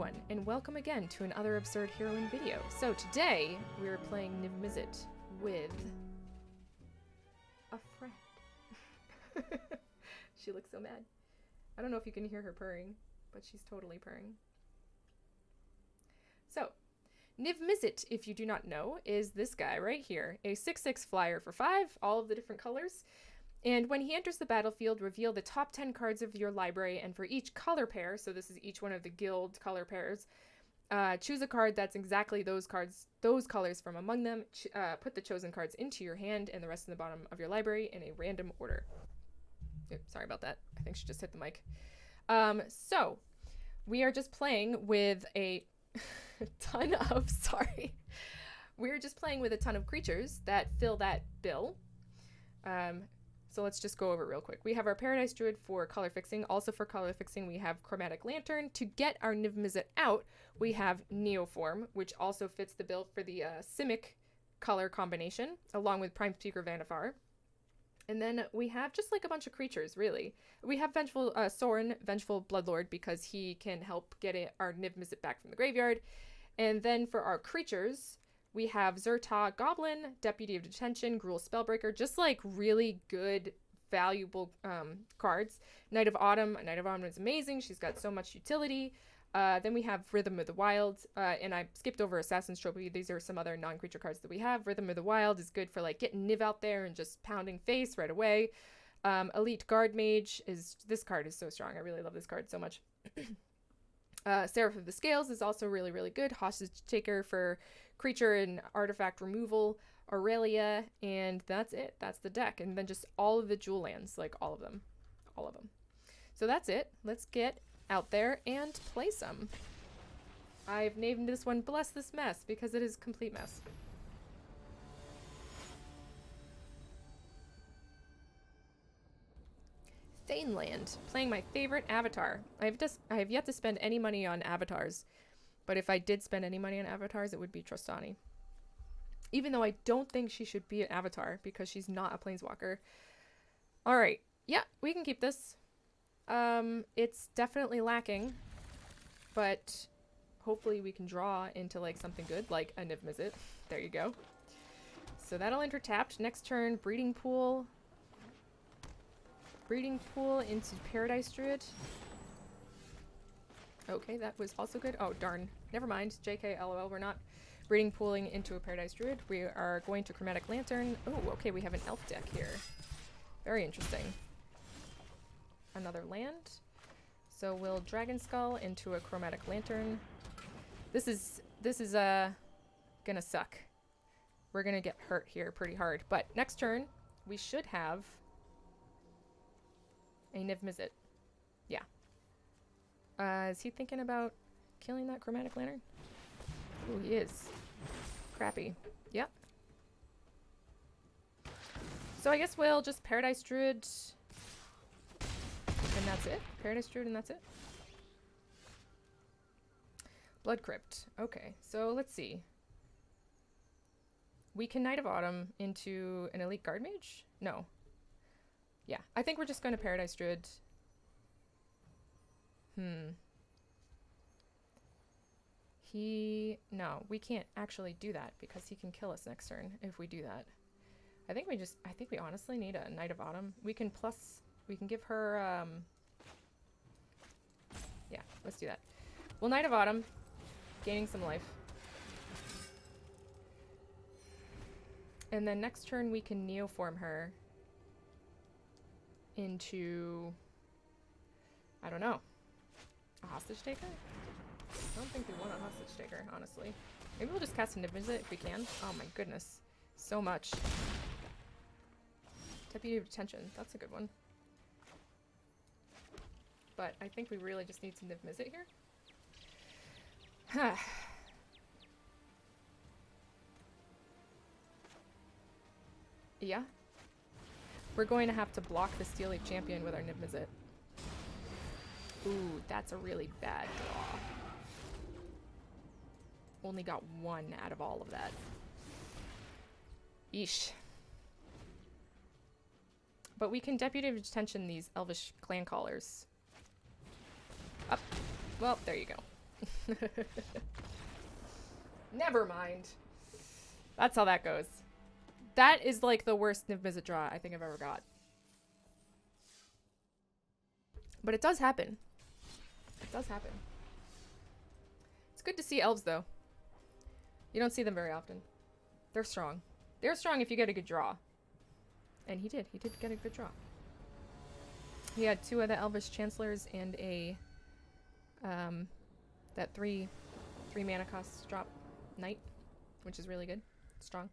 everyone, and welcome again to another absurd heroine video. So today, we're playing Niv-Mizzet with a friend. She looks so mad. I don't know if you can hear her purring, but she's totally purring. So, Niv-Mizzet, if you do not know, is this guy right here. A 6/6 flyer for 5, all of the different colors. And when he enters the battlefield, reveal the top 10 cards of your library, and for each color pair, so this is each one of the guild color pairs, choose a card that's exactly those colors from among them, put the chosen cards into your hand and the rest in the bottom of your library in a random order. Oops, sorry about that. I think she just hit the mic. So, we are just playing with a ton of, we're just playing with a ton of creatures that fill that bill. So let's just go over it real quick. We have our Paradise Druid for color fixing. Also for color fixing, we have Chromatic Lantern. To get our Niv-Mizzet out, we have Neoform, which also fits the bill for the Simic color combination, along with Prime Speaker Vanifar. And then we have just like a bunch of creatures, really. We have Vengeful Sorin, Vengeful Bloodlord, because he can help get our Niv-Mizzet back from the graveyard. And then for our creatures, we have Zerta Goblin, Deputy of Detention, Gruul Spellbreaker, just like really good, valuable cards. Knight of Autumn is amazing. She's got so much utility. Then we have Rhythm of the Wild, and I skipped over Assassin's Trophy. These are some other non-creature cards that we have. Rhythm of the Wild is good for like getting Niv out there and just pounding face right away. Elite Guard Mage this card is so strong. I really love this card so much. Seraph of the Scales is also really, really good. Hostage Taker for creature and artifact removal. Aurelia, and that's it. That's the deck. And then just all of the jewel lands, like all of them. All of them. So that's it. Let's get out there and play some. I've named this one Bless This Mess because it is a complete mess. Thaneland, playing my favorite avatar. I have yet to spend any money on avatars, but if I did spend any money on avatars, it would be Trostani. Even though I don't think she should be an avatar because she's not a planeswalker. All right, yeah, we can keep this. It's definitely lacking, but hopefully we can draw into like something good, like a Niv-Mizzet. There you go. So that'll enter tapped. Next turn, Breeding Pool. Breeding Pool into Paradise Druid. Okay, that was also good. Oh, darn. Never mind. JK, LOL. We're not breeding pooling into a Paradise Druid. We are going to Chromatic Lantern. Oh, okay. We have an elf deck here. Very interesting. Another land. So we'll Dragon Skull into a Chromatic Lantern. This is gonna suck. We're gonna get hurt here pretty hard. But next turn, we should have a Niv-Mizzet. Yeah. Is he thinking about killing that Chromatic Lantern? Oh, he is. Crappy. Yep. So I guess we'll just Paradise Druid. And that's it. Paradise Druid and that's it. Blood Crypt. Okay, so let's see. We can Knight of Autumn into an Elite Guard Mage? No. Yeah, I think we're just going to Paradise Druid. No, we can't actually do that because he can kill us next turn if we do that. I think we honestly need a Knight of Autumn. We can give her, yeah, let's do that. Well, Knight of Autumn, gaining some life. And then next turn we can Neoform her into, I don't know, a Hostage Taker? I don't think we want a Hostage Taker, honestly. Maybe we'll just cast a Niv-Mizzet if we can. Oh my goodness. So much. Deputy of Detention. That's a good one. But I think we really just need some Niv-Mizzet here. Yeah. We're going to have to block the Steel Leaf Champion with our Niv-Mizzet. Ooh, that's a really bad draw. Only got one out of all of that. Eesh. But we can Deputy of Detention these Elvish Clan Callers. Up. Well, there you go. Never mind. That's how that goes. That is like the worst Niv-Mizzet draw I think I've ever got. But it does happen. It does happen. It's good to see elves, though. You don't see them very often. They're strong. They're strong if you get a good draw. And he did. He did get a good draw. He had 2 of the Elvish Chancellors and a... that 3 mana cost drop Knight, which is really good. It's strong.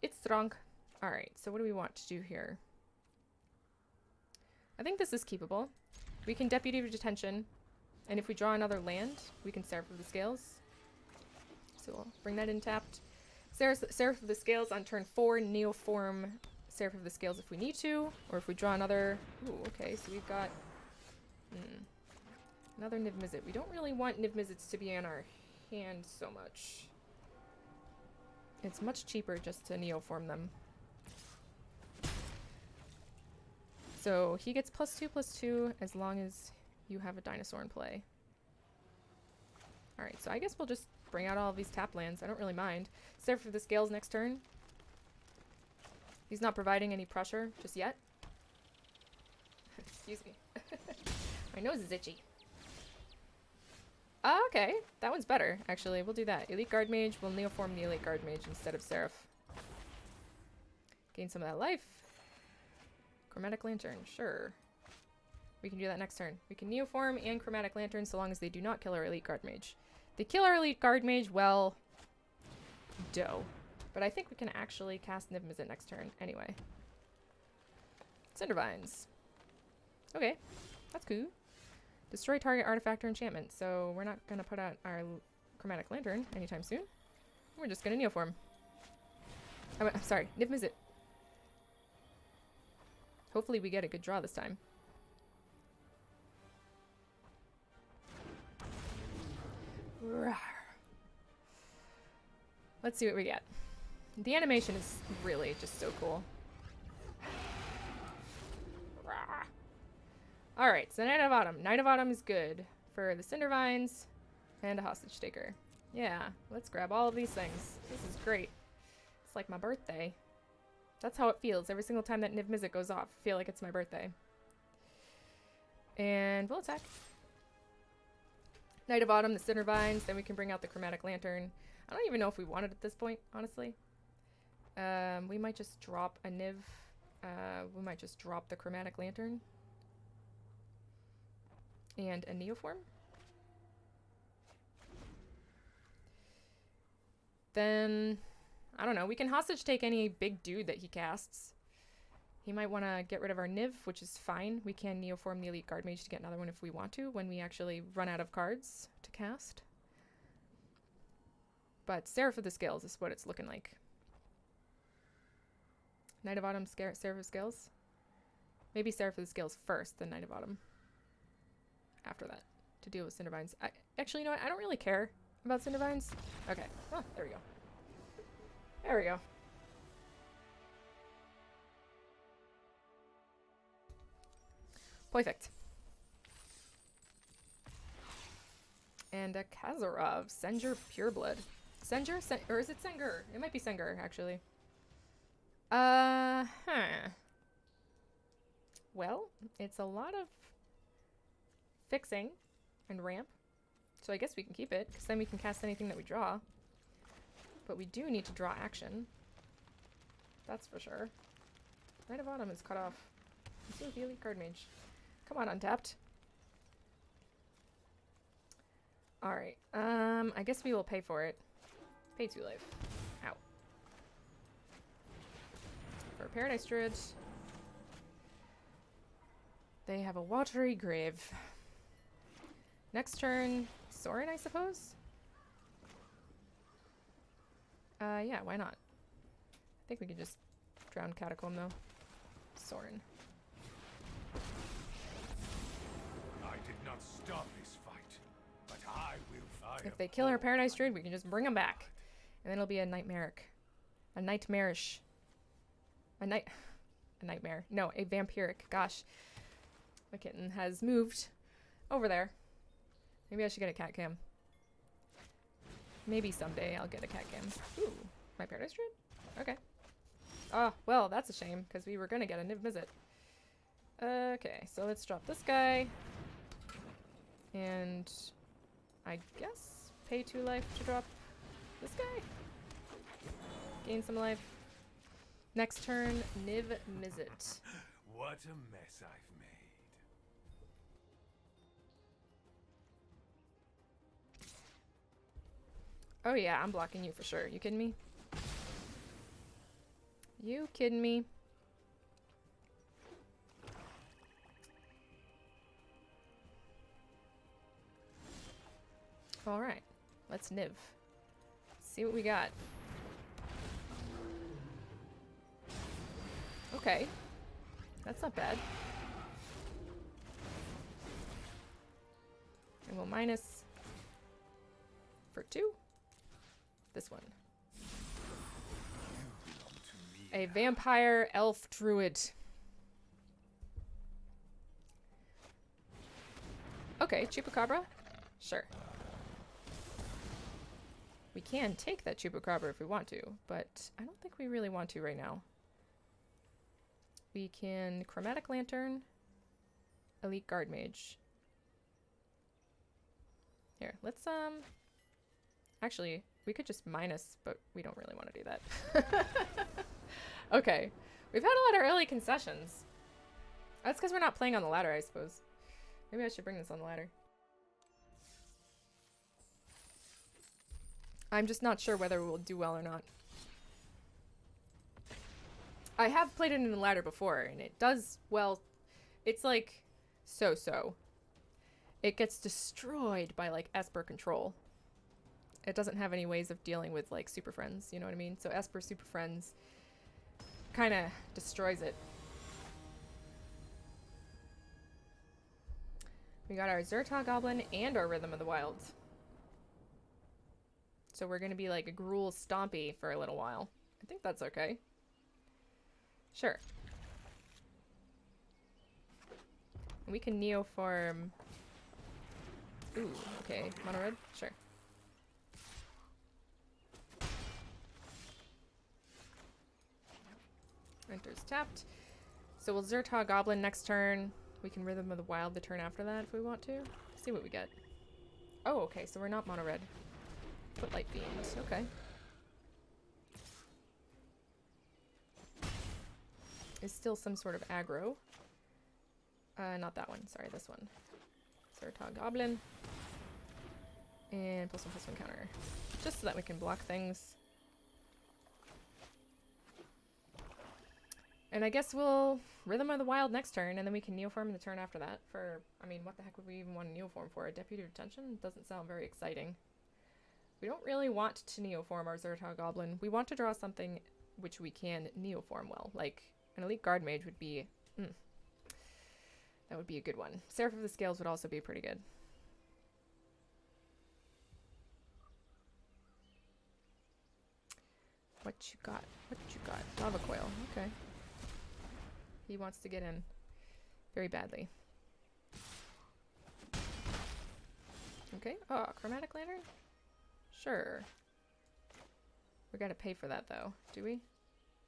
It's strong. Alright, so what do we want to do here? I think this is keepable. We can Deputy to Detention, and if we draw another land, we can Seraph of the Scales. So we'll bring that in tapped. Seraph of the Scales on turn 4, Neoform Seraph of the Scales if we need to, or if we draw another... Ooh, okay, so we've got... another Niv-Mizzet. We don't really want Niv-Mizzets to be in our hand so much. It's much cheaper just to Neoform them. So he gets +2/+2 as long as you have a dinosaur in play. Alright, so I guess we'll just bring out all of these tap lands. I don't really mind. Seraph of the Scales next turn. He's not providing any pressure just yet. Excuse me. My nose is itchy. Okay, that one's better, actually. We'll do that. Elite Guard Mage. We'll Neoform the Elite Guard Mage instead of Seraph. Gain some of that life. Chromatic Lantern, sure. We can do that next turn. We can Neoform and Chromatic Lantern so long as they do not kill our Elite Guard Mage. They kill our Elite Guard Mage, well, dough. But I think we can actually cast Niv-Mizzet next turn anyway. Cindervines. Okay, that's cool. Destroy target artifact or enchantment. So we're not going to put out our Chromatic Lantern anytime soon. We're just going to Neoform. I'm sorry, Niv-Mizzet. Hopefully we get a good draw this time. Rawr. Let's see what we get. The animation is really just so cool. Alright, so Night of Autumn. Night of Autumn is good for the Cindervines and a Hostage Taker. Yeah, let's grab all of these things. This is great. It's like my birthday. That's how it feels every single time that Niv-Mizzet goes off. I feel like it's my birthday. And we'll attack. Night of Autumn, the Cindervines, then we can bring out the Chromatic Lantern. I don't even know if we want it at this point, honestly. We might just drop a Niv. We might just drop the Chromatic Lantern. And a Neoform. Then, I don't know, we can hostage take any big dude that he casts. He might want to get rid of our Niv, which is fine. We can Neoform the Elite Guard Mage to get another one if we want to, when we actually run out of cards to cast. But Seraph of the Scales is what it's looking like. Night of Autumn, Seraph of the Scales. Maybe Seraph of the Scales first, then Night of Autumn. After that, to deal with Cindervines. Actually, you know what? I don't really care about Cindervines. Okay. Oh, there we go. There we go. Perfect. And a Kazarov. Senger Pureblood. Senger? Or is it Senger? It might be Senger, actually. Well, it's a lot of fixing and ramp. So I guess we can keep it, because then we can cast anything that we draw. But we do need to draw action. That's for sure. Night of Autumn is cut off. Let's do the Elite Guard Mage. Come on, Untapped. Alright, I guess we will pay for it. Pay 2 life. Ow. For Paradise Druid, they have a Watery Grave. Next turn, Sorin, I suppose? Yeah, why not? I think we could just drown Catacomb, though. Sorin. I did not start this fight, but I will fire. If they kill our Paradise Druid, we can just bring them back. And then it'll be a Nightmaric. A Nightmarish. A Nightmare. No, a Vampiric. Gosh. The kitten has moved over there. Maybe I should get a cat cam. Maybe someday I'll get a cat cam. Ooh, my Paradise Druid? Okay. Oh, well, that's a shame, because we were going to get a Niv-Mizzet. Okay, so let's drop this guy. And I guess pay 2 life to drop this guy. Gain some life. Next turn, Niv-Mizzet. What a mess I've made. Oh yeah, I'm blocking you for sure. You kidding me? You kidding me? Alright, let's Niv. See what we got. Okay. That's not bad. And we'll minus for 2. This one. A vampire elf druid. Okay, Chupacabra? Sure. We can take that Chupacabra if we want to, but I don't think we really want to right now. We can Chromatic Lantern, Elite Guard Mage. Here, let's actually, we could just minus, but we don't really want to do that. Okay, we've had a lot of early concessions. That's because we're not playing on the ladder, I suppose. Maybe I should bring this on the ladder. I'm just not sure whether we'll do well or not. I have played it in the ladder before, and it does well. It's like so-so. It gets destroyed by like Esper control. It doesn't have any ways of dealing with like Super Friends, you know what I mean? So Esper Super Friends kind of destroys it. We got our Zerta Goblin and our Rhythm of the Wild. So we're going to be like a Gruul Stompy for a little while. I think that's okay. Sure. We can Neoform. Ooh, okay. Mono red? Sure. Enters tapped. So we'll Zerta Goblin next turn. We can Rhythm of the Wild the turn after that if we want to. See what we get. Oh, okay, so we're not mono red. Footlight Fiends, okay. Is still some sort of aggro. Not that one, sorry, this one. Zerta Goblin. And +1/+1 counter. Just so that we can block things. And I guess we'll Rhythm of the Wild next turn, and then we can Neoform the turn after that for, I mean, what the heck would we even want to Neoform for? A Deputy Detention? Doesn't sound very exciting. We don't really want to Neoform our Zerta Goblin. We want to draw something which we can Neoform well. Like, an Elite Guard Mage would be, that would be a good one. Seraph of the Scales would also be pretty good. What you got? What you got? Lava Coil, okay. He wants to get in very badly. Okay. Oh, Chromatic Lantern? Sure. We gotta pay for that though, do we?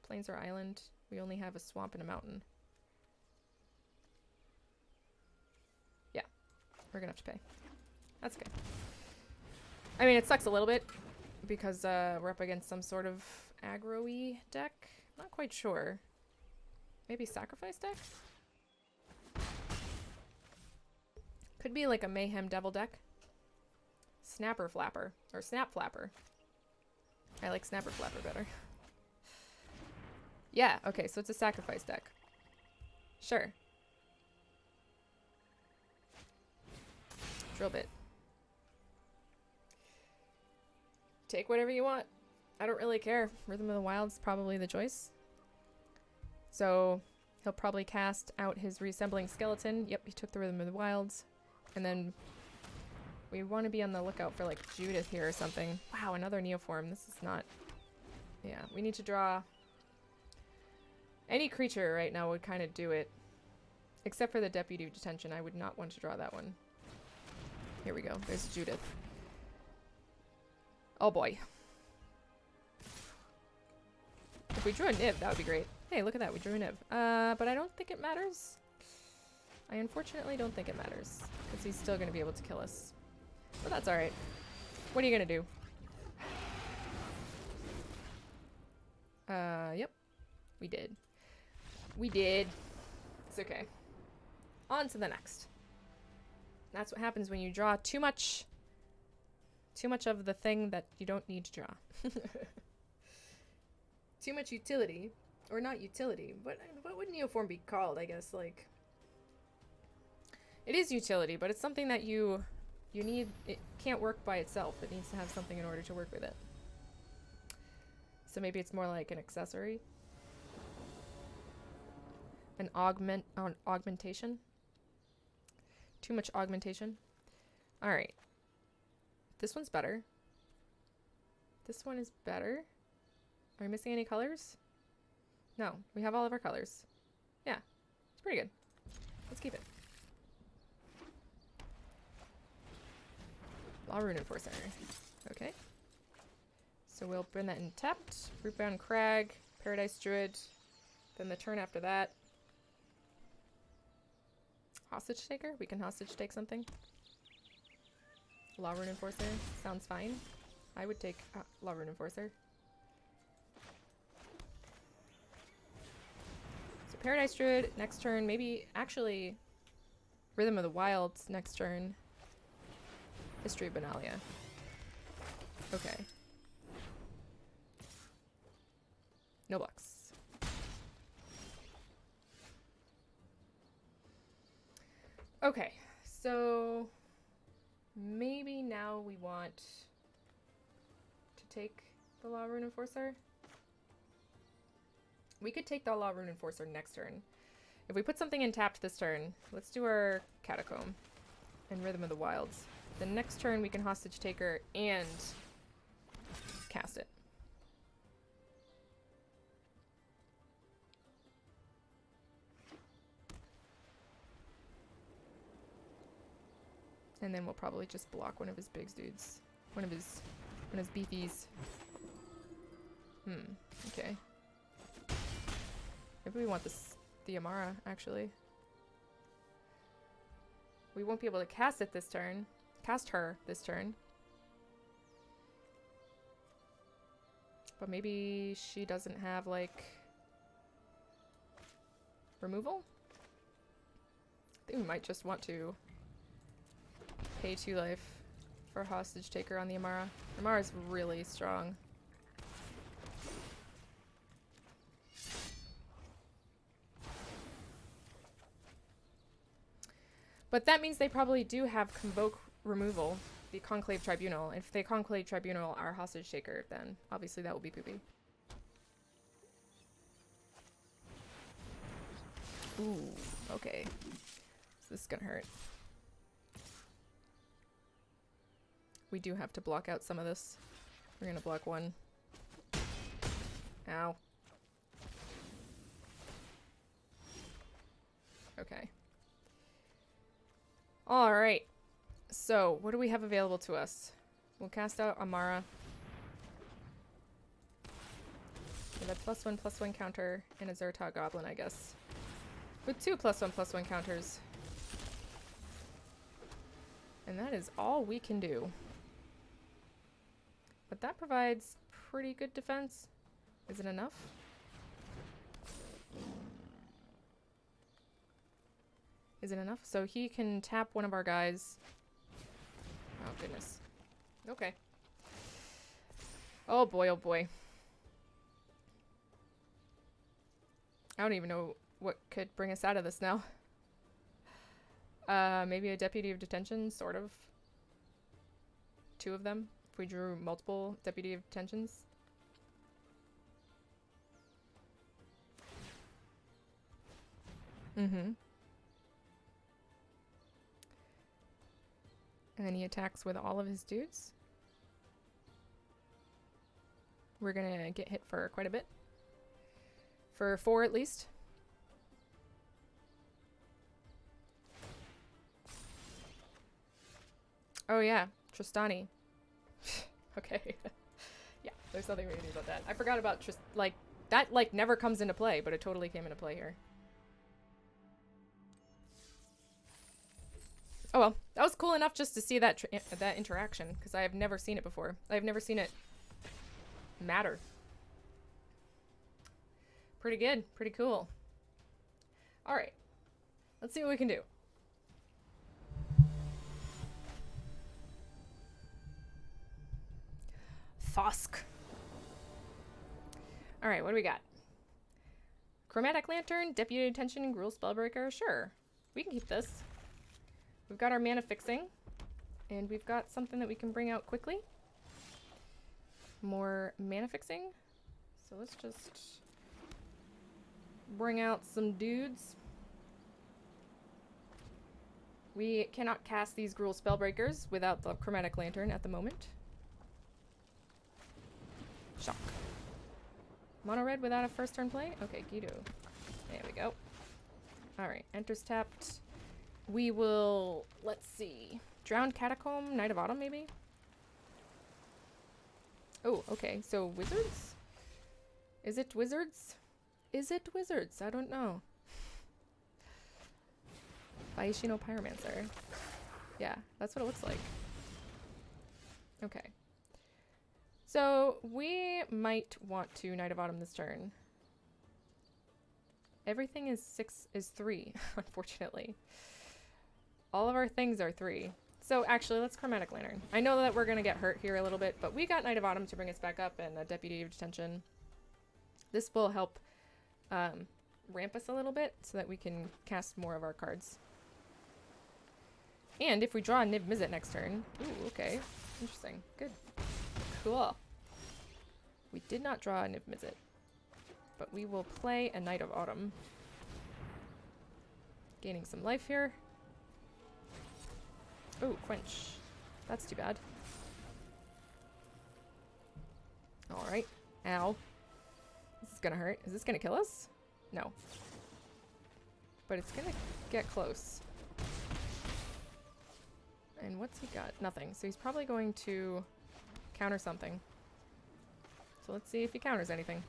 Plains or island? We only have a swamp and a mountain. Yeah. We're gonna have to pay. That's okay. I mean, it sucks a little bit because we're up against some sort of aggro-y deck. Not quite sure. Maybe sacrifice deck? Could be like a Mayhem Devil deck. Snapper Flapper. Or Snap Flapper. I like Snapper Flapper better. Yeah, okay, so it's a sacrifice deck. Sure. Drill bit. Take whatever you want. I don't really care. Rhythm of the Wild's probably the choice. So he'll probably cast out his Reassembling Skeleton. Yep, he took the Rhythm of the Wilds. And then we want to be on the lookout for like Judith here or something. Wow, another Neoform. This is not... Yeah, we need to draw... Any creature right now would kind of do it. Except for the Deputy Detention. I would not want to draw that one. Here we go. There's Judith. Oh boy. If we drew a Niv, that would be great. Hey, look at that. We drew a Niv. But I don't think it matters. I unfortunately don't think it matters. Because he's still going to be able to kill us. But that's alright. What are you going to do? Yep. We did. We did. It's okay. On to the next. That's what happens when you draw too much of the thing that you don't need to draw. Too much utility. Or not utility. What would Neoform be called, I guess? Like, it is utility, but it's something that you need. It can't work by itself. It needs to have something in order to work with it. So maybe it's more like an accessory. An augmentation. Too much augmentation. Alright. This one's better. This one is better. Are we missing any colors? No, we have all of our colors. Yeah, it's pretty good. Let's keep it. Law Rune Enforcer. Okay. So we'll burn that in tapped. Rootbound Crag, Paradise Druid. Then the turn after that. Hostage Taker? We can hostage take something. Law Rune Enforcer. Sounds fine. I would take Law Rune Enforcer. So Paradise Druid next turn. Maybe actually Rhythm of the Wilds next turn. History of Benalia. Okay. No blocks. Okay, so maybe now we want to take the Law Rune Enforcer. We could take the Law Rune Enforcer next turn. If we put something in tapped this turn, let's do our Catacomb and Rhythm of the Wilds. The next turn we can Hostage Taker and cast it. And then we'll probably just block one of his big dudes. One of his beefies. Okay. Maybe we want the Amara, actually. We won't be able to cast it this turn. Cast her this turn. But maybe she doesn't have, like, removal? I think we might just want to pay 2 life for Hostage Taker on the Amara. Amara's really strong. But that means they probably do have Convoke removal, the Conclave Tribunal. If they Conclave Tribunal our Hostage Taker, then obviously that will be poopy. Ooh, okay. So this is gonna hurt. We do have to block out some of this. We're gonna block one. Ow. Okay. Alright. So, what do we have available to us? We'll cast out Amara. With a +1/+1 counter and a Zertog Goblin, I guess. With 2 +1/+1 counters. And that is all we can do. But that provides pretty good defense. Is it enough? Is it enough? So he can tap one of our guys. Oh, goodness. Okay. Oh boy, oh boy. I don't even know what could bring us out of this now. Maybe a Deputy of Detention, sort of. 2 of them. If we drew multiple Deputy of Detentions. And then he attacks with all of his dudes. We're gonna get hit for quite a bit. For 4 at least. Oh yeah, Tristani. Okay. Yeah, there's nothing we can do about that. I forgot about that like never comes into play, but it totally came into play here. Oh well, that was cool enough just to see that that interaction, because I have never seen it before. I've never seen it matter. Pretty good, pretty cool. All right, let's see what we can do. Thosk. All right, what do we got? Chromatic Lantern, Deputy Attention, and Gruul Spellbreaker. Sure, we can keep this. We've got our mana fixing, and we've got something that we can bring out quickly. More mana fixing. So let's just bring out some dudes. We cannot cast these Gruul Spellbreakers without the Chromatic Lantern at the moment. Shock. Mono red without a first turn play? Okay, Guido. There we go. Alright, enters tapped. We will, let's see. Drowned Catacomb, Knight of Autumn maybe? Oh, okay, so wizards? Is it wizards? Is it wizards? I don't know. Baishino Pyromancer. Yeah, that's what it looks like. Okay. So we might want to Knight of Autumn this turn. Everything is 3, unfortunately. All of our things are 3. So actually, let's Chromatic Lantern. I know that we're going to get hurt here a little bit, but we got Knight of Autumn to bring us back up and a Deputy of Detention. This will help ramp us a little bit so that we can cast more of our cards. And if we draw a Niv-Mizzet next turn... Ooh, okay. Interesting. Good. Cool. We did not draw a Niv-Mizzet, but we will play a Knight of Autumn. Gaining some life here. Oh, Quench. That's too bad. Alright. Ow. This is gonna hurt. Is this gonna kill us? No. But it's gonna get close. And what's he got? Nothing. So he's probably going to counter something. So let's see if he counters anything.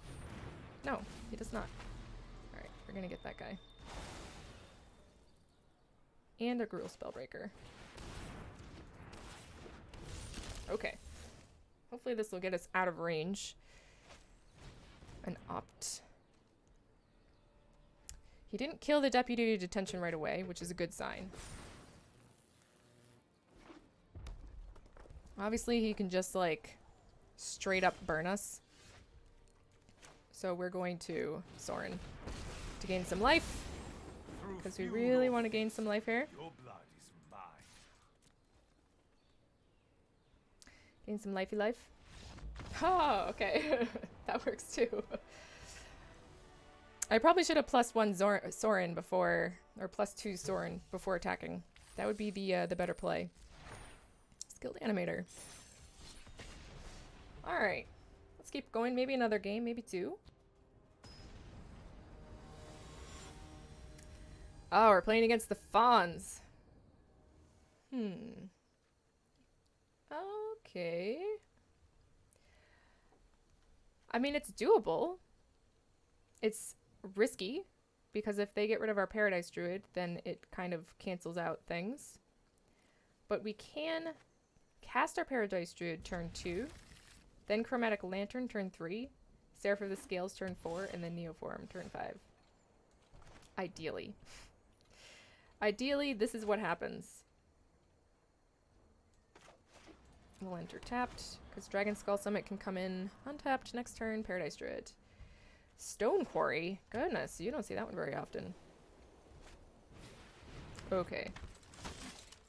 No, he does not. Alright, we're gonna get that guy. And a Gruul Spellbreaker. Okay. Hopefully this will get us out of range. An Opt. He didn't kill the Deputy Detention right away, which is a good sign. Obviously, he can just, like, straight up burn us. So we're going to Sorin to gain some life. Because we really want to gain some life here. Your blood is mine. Gain some lifey life. Oh, okay. That works too. I probably should have +1 Sorin before, or +2 Sorin before attacking. That would be the better play. Skilled Animator. Alright. Let's keep going. Maybe another game, maybe 2. Oh, we're playing against the Fawns. Okay. I mean, it's doable. It's risky, because if they get rid of our Paradise Druid, then it kind of cancels out things. But we can cast our Paradise Druid turn 2, then Chromatic Lantern turn 3, Seraph of the Scales turn 4, and then Neoform turn 5. Ideally. Ideally, this is what happens. We'll enter tapped, because Dragon Skull Summit can come in untapped next turn, Paradise Druid. Stone Quarry? Goodness, you don't see that one very often. Okay.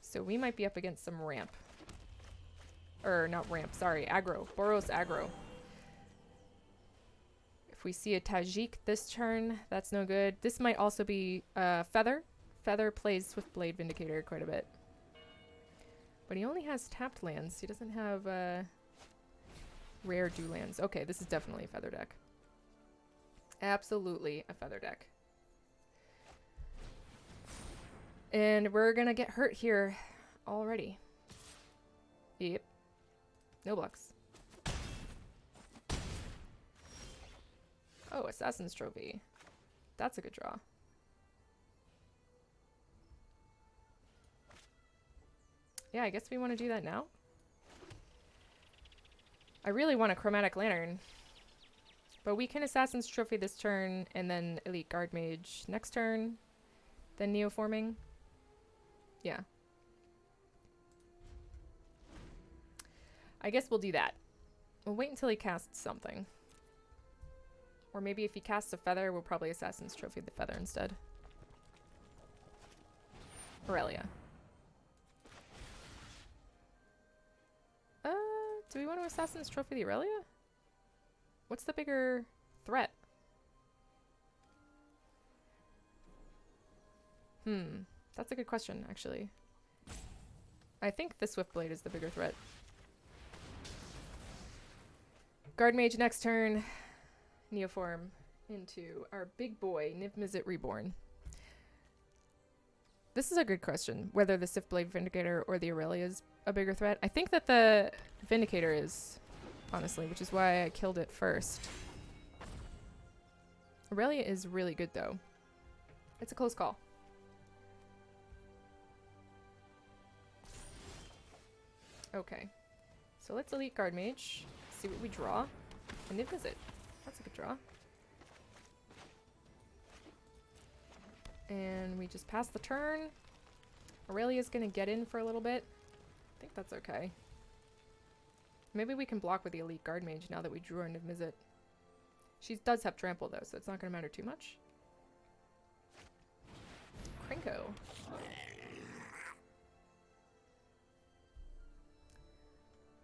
So we might be up against some ramp. Or, not ramp, sorry, aggro. Boros aggro. If we see a Tajik this turn, that's no good. This might also be Feather. Feather plays Swiftblade Vindicator quite a bit. But he only has tapped lands. He doesn't have rare do lands. Okay, this is definitely a Feather deck. Absolutely a Feather deck. And we're gonna get hurt here already. Yep. No blocks. Oh, Assassin's Trophy. That's a good draw. Yeah, I guess we want to do that now. I really want a Chromatic Lantern. But we can Assassin's Trophy this turn, and then Elite Guard Mage next turn. Then Neoforming. Yeah. I guess we'll do that. We'll wait until he casts something. Or maybe if he casts a Feather, we'll probably Assassin's Trophy the Feather instead. Aurelia. Do we want to Assassin's Trophy the Aurelia? What's the bigger threat? That's a good question, actually. I think the Swiftblade is the bigger threat. Guard Mage next turn. Neoform into our big boy, Niv-Mizzet Reborn. This is a good question, whether the Swiftblade Vindicator or the Aurelia is a bigger threat. I think that the Vindicator is, honestly, which is why I killed it first. Aurelia is really good, though. It's a close call. Okay. So let's Elite Guard Mage. See what we draw. And Niv-Mizzet. That's a good draw. And we just pass the turn. Aurelia's gonna get in for a little bit. I think that's okay. Maybe we can block with the Elite Guard Mage now that we drew our Niv-Mizzet. She does have trample though, so it's not gonna matter too much. Krenko.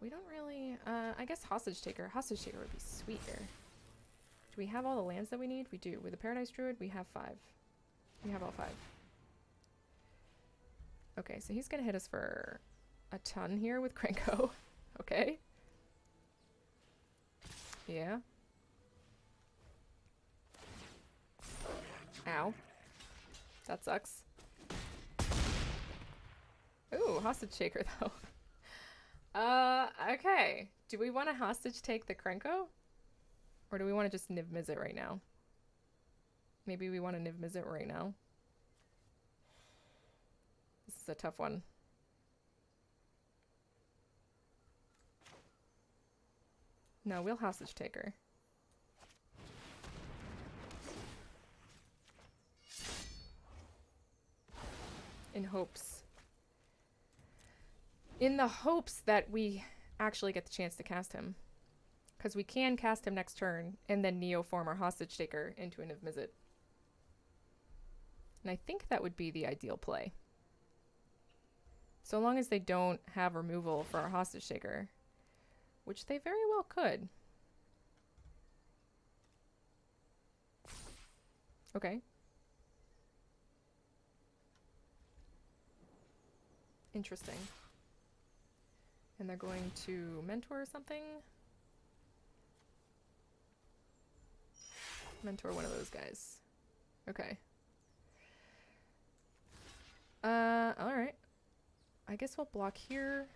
We don't really, I guess Hostage Taker. Hostage Taker would be sweet here. Do we have all the lands that we need? We do. With the Paradise Druid, we have 5. We have all 5. Okay, so he's gonna hit us for a ton here with Krenko. Okay. Yeah. Ow. That sucks. Ooh, Hostage Taker though. Okay. Do we want to hostage take the Krenko? Or do we want to just Niv-Mizzet right now? Maybe we want to Niv-Mizzet right now. This is a tough one. No, we'll hostage take her. In hopes. In the hopes that we actually get the chance to cast him. Because we can cast him next turn and then Neoform our Hostage Taker into a Niv-Mizzet. And I think that would be the ideal play. So long as they don't have removal for our Hostage Taker. Which they very well could. Okay. Interesting. And they're going to mentor something. Mentor one of those guys. Okay. Alright. I guess we'll block here.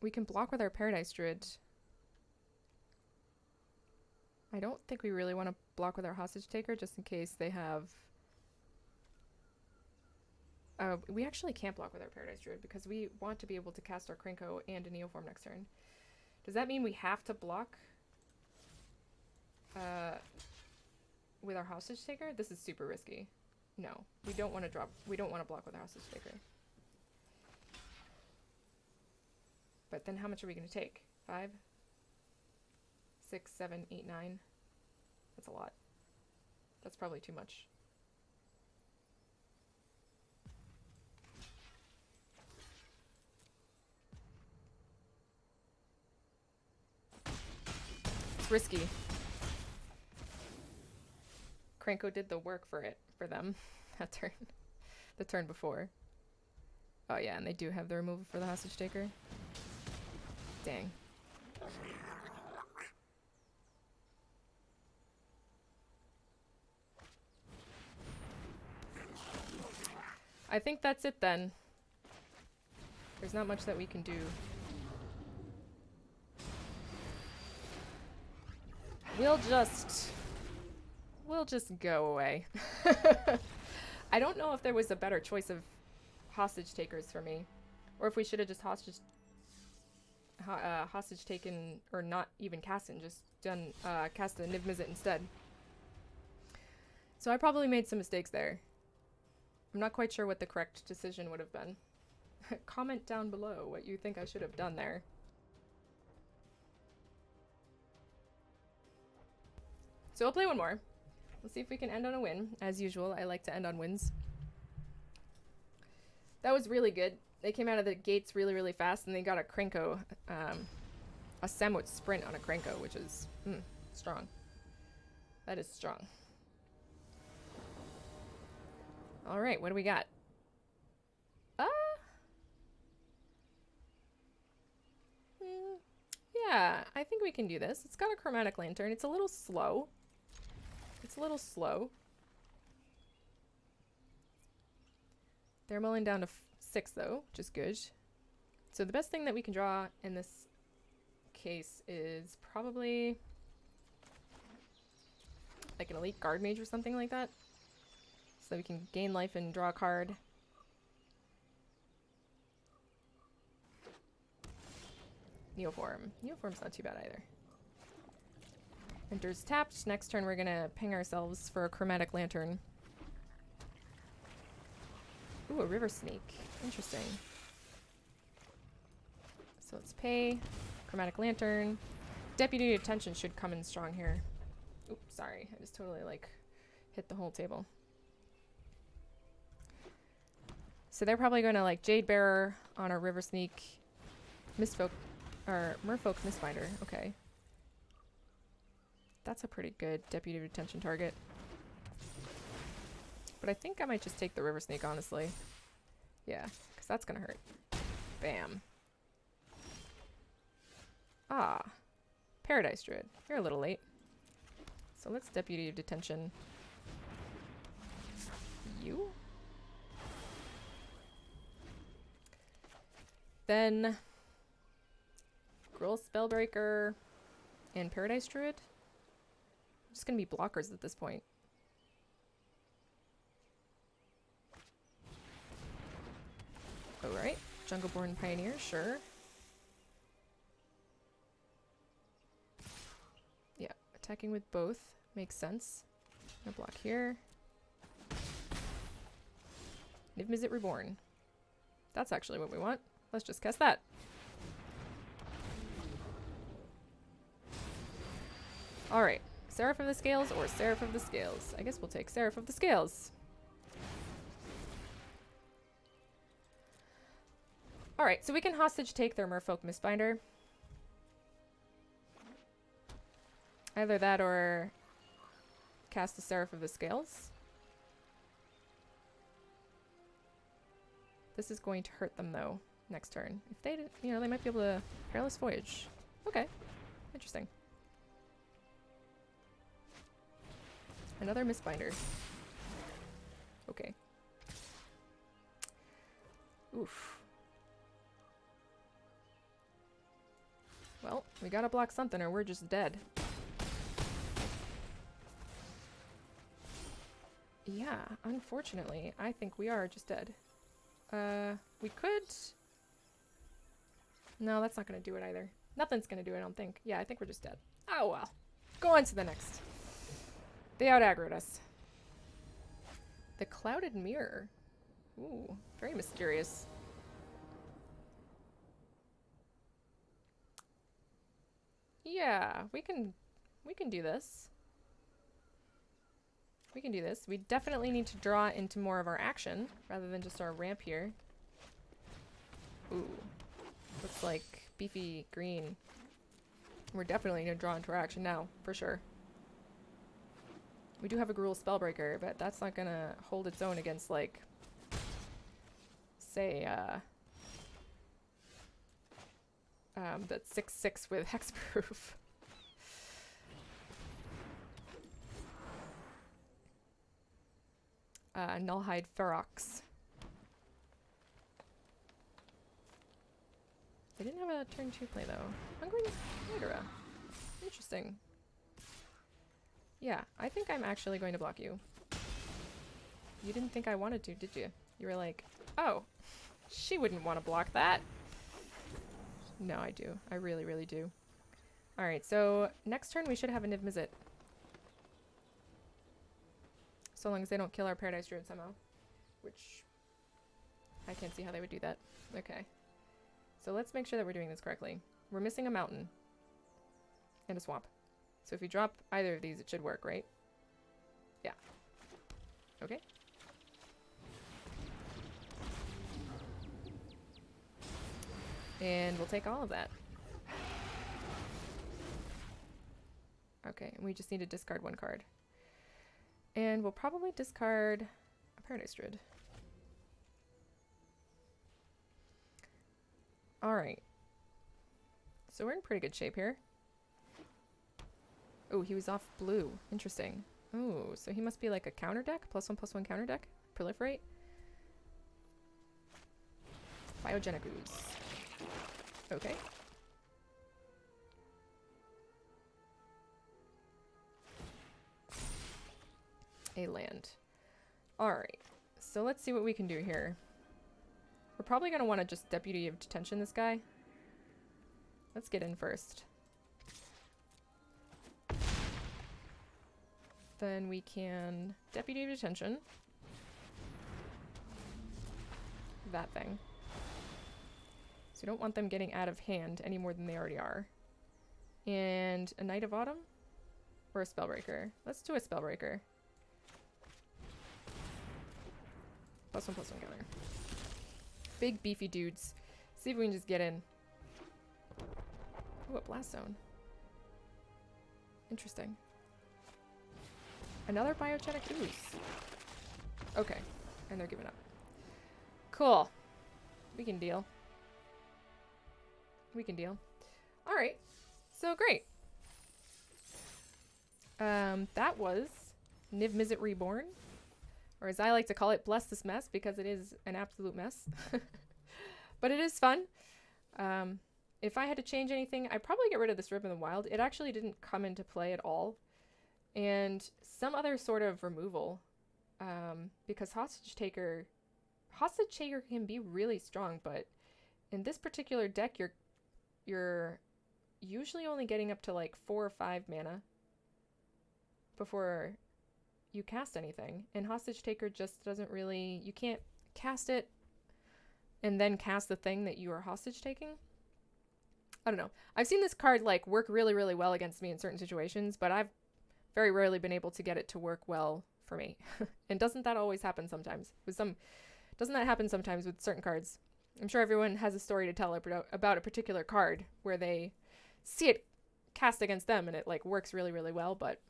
We can block with our Paradise Druid. I don't think we really want to block with our Hostage Taker just in case they have... we actually can't block with our Paradise Druid because we want to be able to cast our Krenko and a Neoform next turn. Does that mean we have to block with our Hostage Taker? This is super risky. No, we don't want to drop. We don't want to block with our Hostage Taker. But then how much are we going to take? 5, 6, 7, 8, 9. That's a lot. That's probably too much. It's risky. Krenko did the work for them that turn. The turn before. Oh yeah, and they do have the removal for the Hostage Taker. Dang. I think that's it then. There's not much that we can do. We'll just go away. I don't know if there was a better choice of hostage takers for me, or if we should have just hostage taken, or not even cast it, and just done cast a Niv-Mizzet instead. So I probably made some mistakes there. I'm not quite sure what the correct decision would have been. Comment down below what you think I should have done there. So we'll play one more. Let's see if we can end on a win. As usual, I like to end on wins. That was really good. They came out of the gates really, really fast, and they got a Krenko, a Samut sprint on a Krenko, which is strong. That is strong. All right, what do we got? Yeah, I think we can do this. It's got a chromatic lantern. It's a little slow. It's a little slow. They're mulling down to 6 though, which is good. So the best thing that we can draw in this case is probably like an elite guard mage or something like that. So that we can gain life and draw a card. Neoform. Neoform's not too bad either. Enters tapped. Next turn we're gonna ping ourselves for a chromatic lantern. Ooh, a river sneak. Interesting. So let's pay. Chromatic lantern. Deputy attention should come in strong here. Oops, sorry. I just totally like hit the whole table. So they're probably gonna like Jade Bearer on a river sneak. Mistfolk or Merfolk Mistbinder. Okay. That's a pretty good deputy retention target. But I think I might just take the river sneak, honestly. Yeah, because that's gonna hurt. Bam. Ah. Paradise Druid. You're a little late. So let's deputy detention you. Then Gruul Spellbreaker and Paradise Druid. Just gonna be blockers at this point. Alright, Jungleborn Pioneer, sure. Yeah, attacking with both makes sense. Gonna block here. Niv-Mizzet Reborn. That's actually what we want. Let's just cast that. Alright, Seraph of the Scales or Seraph of the Scales? I guess we'll take Seraph of the Scales. Alright, so we can hostage take their Merfolk Mistbinder. Either that or cast the Seraph of the Scales. This is going to hurt them though next turn. If they, you know, they might be able to Perilous Voyage. Okay, interesting. Another Mistbinder. Okay. Oof. Well, we gotta block something or we're just dead. Yeah, unfortunately, I think we are just dead. We could... No, that's not gonna do it either. Nothing's gonna do it, I don't think. Yeah, I think we're just dead. Oh well. Go on to the next. They out-aggroed us. The Clouded Mirror. Ooh, very mysterious. Yeah, we can do this. We can do this. We definitely need to draw into more of our action rather than just our ramp here. Ooh. Looks like beefy green. We're definitely going to draw into our action now, for sure. We do have a Gruul Spellbreaker, but that's not going to hold its own against, like, say, that 6/6 with Hexproof. Nullhide Ferox. They didn't have a turn 2 play though. Hungry Hydra. Interesting. Yeah, I think I'm actually going to block you. You didn't think I wanted to, did you? You were like, oh, she wouldn't want to block that. No, I do. I really, really do. Alright, so next turn we should have a Niv-Mizzet. So long as they don't kill our Paradise Druid somehow. Which, I can't see how they would do that. Okay. So let's make sure that we're doing this correctly. We're missing a mountain. And a swamp. So if you drop either of these, it should work, right? Yeah. Okay. And we'll take all of that. Okay, and we just need to discard one card. And we'll probably discard a Paradise Druid. Alright. So we're in pretty good shape here. Oh, he was off blue. Interesting. Oh, so he must be like a counter deck? +1/+1 counter deck? Proliferate? Biogenic Ooze. Okay. A land. Alright. So let's see what we can do here. We're probably going to want to just Deputy of Detention this guy. Let's get in first. Then we can Deputy of Detention. That thing. So we don't want them getting out of hand any more than they already are. And a Knight of Autumn? Or a Spellbreaker? Let's do a Spellbreaker. +1/+1 counter. Big beefy dudes. See if we can just get in. Ooh, a Blast Zone. Interesting. Another Biogenic Ooze. Okay. And they're giving up. Cool. We can deal. We can deal. Alright. So great. That was Niv-Mizzet Reborn. Or as I like to call it, bless this mess, because it is an absolute mess. But it is fun. If I had to change anything, I'd probably get rid of this Rip in the Wild. It actually didn't come into play at all. And some other sort of removal. Because Hostage Taker can be really strong, but in this particular deck, you're usually only getting up to like 4 or 5 mana before you cast anything. And Hostage Taker just doesn't really... You can't cast it and then cast the thing that you are hostage taking. I don't know. I've seen this card like work really, really well against me in certain situations, but I've very rarely been able to get it to work well for me. And doesn't that always happen sometimes? Doesn't that happen sometimes with certain cards? I'm sure everyone has a story to tell about a particular card where they see it cast against them and it like works really, really well, but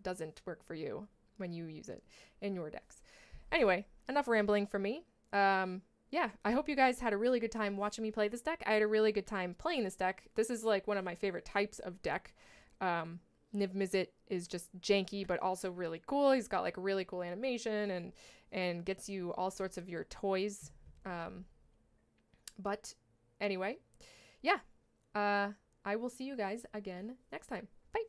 doesn't work for you when you use it in your decks. Anyway, enough rambling from me. Yeah, I hope you guys had a really good time watching me play this deck. I had a really good time playing this deck. This is like one of my favorite types of deck. Niv-Mizzet is just janky, but also really cool. He's got like a really cool animation and gets you all sorts of your toys. But anyway, yeah, I will see you guys again next time. Bye.